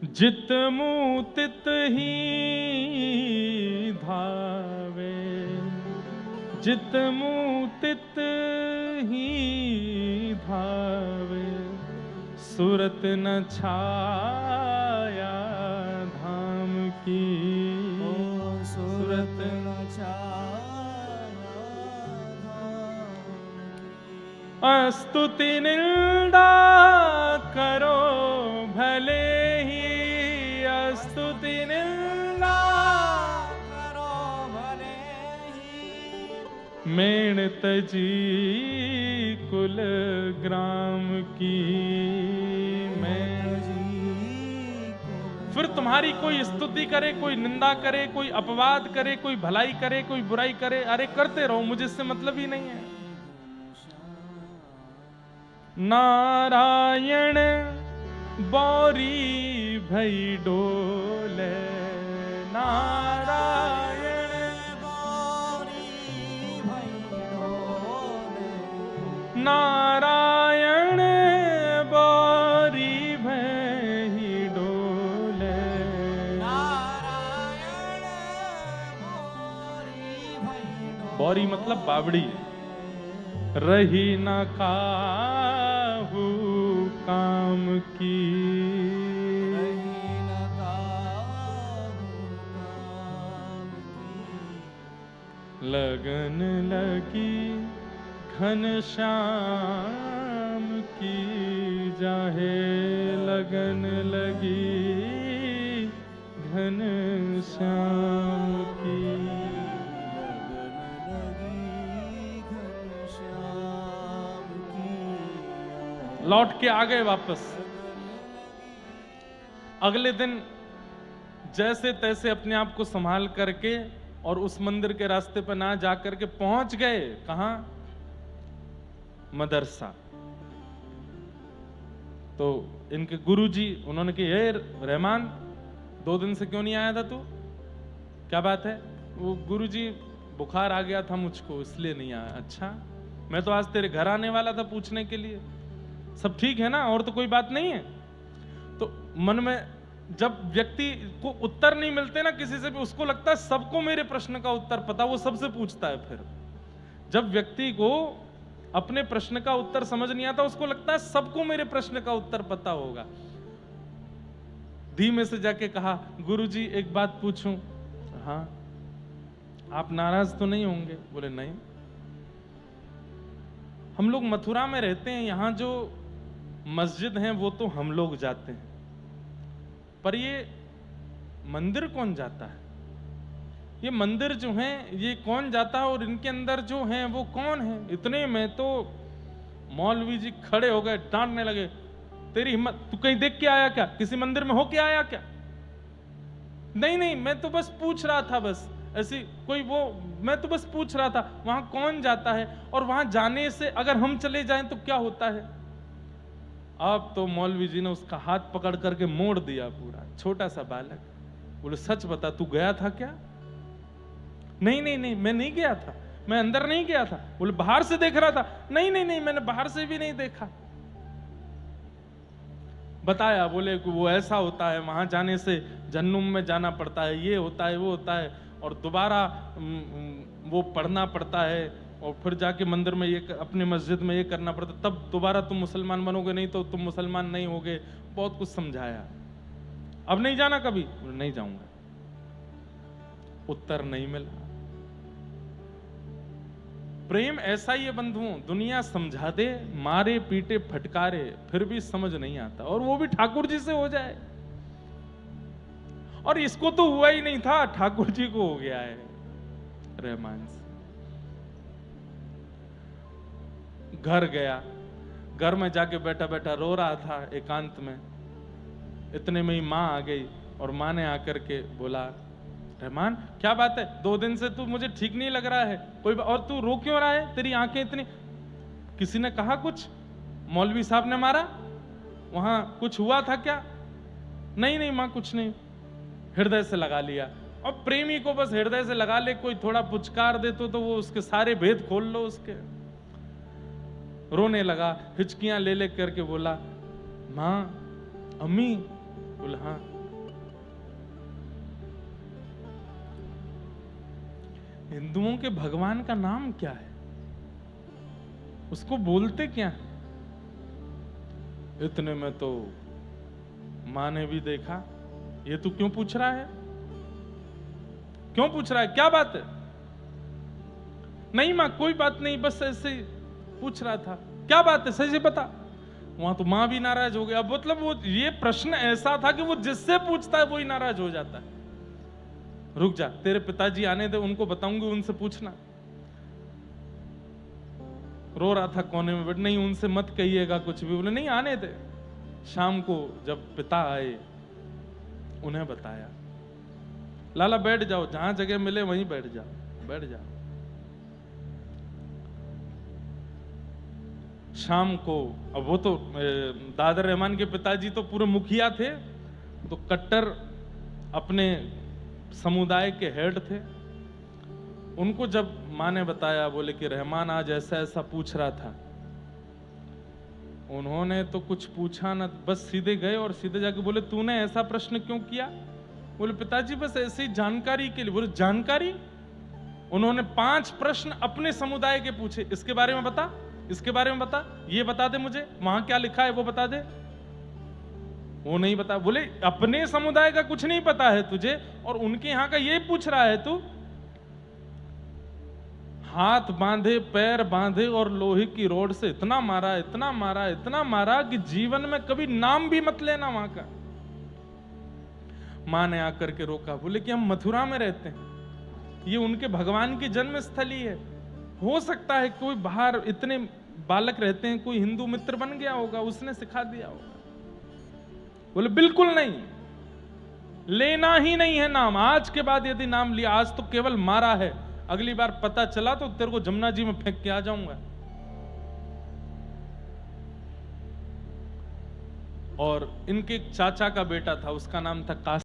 जित मुँह तित ही धावे, जित मुँह तित ही धावे, सूरत न छाया धाम की, सूरत न स्तुति निंदा करो भले ही, स्तुति निंदा करो भले ही, मेण तजी कुल ग्राम की, फिर तुम्हारी कोई स्तुति करे, कोई निंदा करे, कोई अपवाद करे, कोई भलाई करे, कोई बुराई करे, अरे करते रहो, मुझे इससे मतलब ही नहीं है। नारायण बौरी भई डोले, नारायण बौरी भई डोले, नारायण बौरी भई डोले, नारायण बौरी भई डोले। बौरी मतलब बावड़ी, रही न काहू काम की, रही न काहू काम की, लगन लगी घनश्याम की, जाहे लगन लगी घनश्याम की, लौट के आ गए वापस। अगले दिन जैसे तैसे अपने आप को संभाल करके और उस मंदिर के रास्ते पर ना जाकर के पहुंच गए, कहां? मदरसा। तो इनके गुरुजी उन्होंने कहा, ये रहमान 2 दिन से क्यों नहीं आया था तू, क्या बात है? वो गुरुजी बुखार आ गया था मुझको इसलिए नहीं आया। अच्छा, मैं तो आज तेरे घर आने वाला था पूछने के लिए, सब ठीक है ना, और तो कोई बात नहीं है? तो मन में जब व्यक्ति को उत्तर नहीं मिलते ना किसी से भी, उसको लगता है सबको मेरे प्रश्न का उत्तर पता, वो सबसे पूछता है। फिर जब व्यक्ति को अपने प्रश्न का उत्तर समझ नहीं आता, उसको लगता है सबको मेरे प्रश्न का उत्तर पता होगा। धीमे से जाके कहा, गुरुजी एक बात पूछूं? हाँ। आप नाराज तो नहीं होंगे? बोले नहीं। हम लोग मथुरा में रहते हैं, यहां जो मस्जिद हैं वो तो हम लोग जाते हैं, पर ये मंदिर कौन जाता है? ये मंदिर जो हैं ये कौन जाता है, और इनके अंदर जो हैं वो कौन है? इतने में तो मौलवी जी खड़े हो गए, डांटने लगे, तेरी हिम्मत, तू कहीं देख के आया क्या? किसी मंदिर में होके आया क्या? नहीं नहीं, मैं तो बस पूछ रहा था, बस ऐसी कोई वो, मैं तो बस पूछ रहा था वहां कौन जाता है, और वहां जाने से अगर हम चले जाएं तो क्या होता है? अब तो मौलवी जी ने उसका हाथ पकड़ करके मोड़ दिया पूरा, छोटा सा बालक। बोले सच बता, तू गया था क्या? नहीं नहीं नहीं, मैं नहीं गया था, मैं अंदर नहीं गया था। बोले बाहर से देख रहा था? नहीं नहीं नहीं, मैंने बाहर से भी नहीं देखा। बताया, बोले कि वो ऐसा होता है, वहां जाने से जहन्नुम में जाना पड़ता है, ये होता है वो होता है, और दोबारा वो पढ़ना पड़ता है, और फिर जाके मंदिर में ये अपने मस्जिद में ये करना पड़ता, तब दोबारा तुम मुसलमान बनोगे, नहीं तो तुम मुसलमान नहीं होगे। बहुत कुछ समझाया। अब नहीं जाना कभी? नहीं जाऊंगा। उत्तर नहीं मिला। प्रेम ऐसा ही है बंधुओं, दुनिया समझा दे, मारे पीटे फटकारे, फिर भी समझ नहीं आता, और वो भी ठाकुर जी से हो जाए। और इसको तो हुआ ही नहीं था, ठाकुर जी को हो गया है रहमान से। घर गया, घर में जाके बैठा बैठा रो रहा था एकांत में। इतने में ही माँ आ गई, और माँ ने आकर के बोला, रहमान क्या बात है, 2 दिन से तू मुझे ठीक नहीं लग रहा है, कोई और तू रो क्यों रहा है? तेरी आंखें इतनी, किसी ने कहा कुछ? मौलवी साहब ने मारा? वहां कुछ हुआ था क्या? नहीं नहीं माँ, कुछ नहीं। हृदय से लगा लिया। और प्रेमी को बस हृदय से लगा ले, कोई थोड़ा पुचकार दे तो वो उसके सारे भेद खोल लो उसके। रोने लगा, हिचकियां ले ले करके बोला, माँ, अम्मी, बोले हाँ। हिंदुओं के भगवान का नाम क्या है, उसको बोलते क्या है? इतने में तो मां ने भी देखा, ये तू क्यों पूछ रहा है, क्यों पूछ रहा है, क्या बात है? नहीं मां कोई बात नहीं, बस ऐसे ही पूछ रहा था। क्या बात है, सही से बता। वहां तो मां भी नाराज हो गया। मतलब वो ये प्रश्न ऐसा था कि वो जिससे पूछता है वही नाराज हो जाता है। रुक जा, तेरे पिताजी आने दे, उनको बताऊंगी, उनसे पूछना। रो रहा था कोने में, बट नहीं उनसे मत कहिएगा कुछ भी। बोले नहीं आने दे। शाम को जब पिता आए, उन्हें बताया। लाला बैठ जाओ, जहां जगह मिले वहीं बैठ जाओ, बैठ जाओ। शाम को, अब वो तो दादर रहमान के पिताजी तो पूरे मुखिया थे, तो कट्टर अपने समुदाय के हेड थे। उनको जब मां ने बताया, बोले कि रहमान आज ऐसा ऐसा पूछ रहा था, उन्होंने तो कुछ पूछा ना, बस सीधे गए और सीधे जाके बोले तूने ऐसा प्रश्न क्यों किया? बोले पिताजी बस ऐसी जानकारी के लिए। बोले जानकारी? उन्होंने 5 प्रश्न अपने समुदाय के पूछे। इसके बारे में बता, इसके बारे में बता, ये बता दे मुझे, वहां क्या लिखा है वो बता दे। वो नहीं बता। बोले अपने समुदाय का कुछ नहीं पता है तुझे, और उनके यहां का ये पूछ रहा है तू? हाथ बांधे, पैर बांधे और लोहे की रोड से इतना मारा, इतना मारा, इतना मारा कि जीवन में कभी नाम भी मत लेना वहां का। मां ने आकर के रोका। बोले कि हम मथुरा में रहते हैं, ये उनके भगवान की जन्म स्थली है। हो सकता है कोई बाहर, इतने बालक रहते हैं, कोई हिंदू मित्र बन गया होगा, उसने सिखा दिया होगा। बोले बिल्कुल नहीं, लेना ही नहीं है नाम। आज के बाद यदि नाम लिया, आज तो केवल मारा है, अगली बार पता चला तो तेरे को जमुना जी में फेंक के आ जाऊंगा। और इनके एक चाचा का बेटा था, उसका नाम था काशी।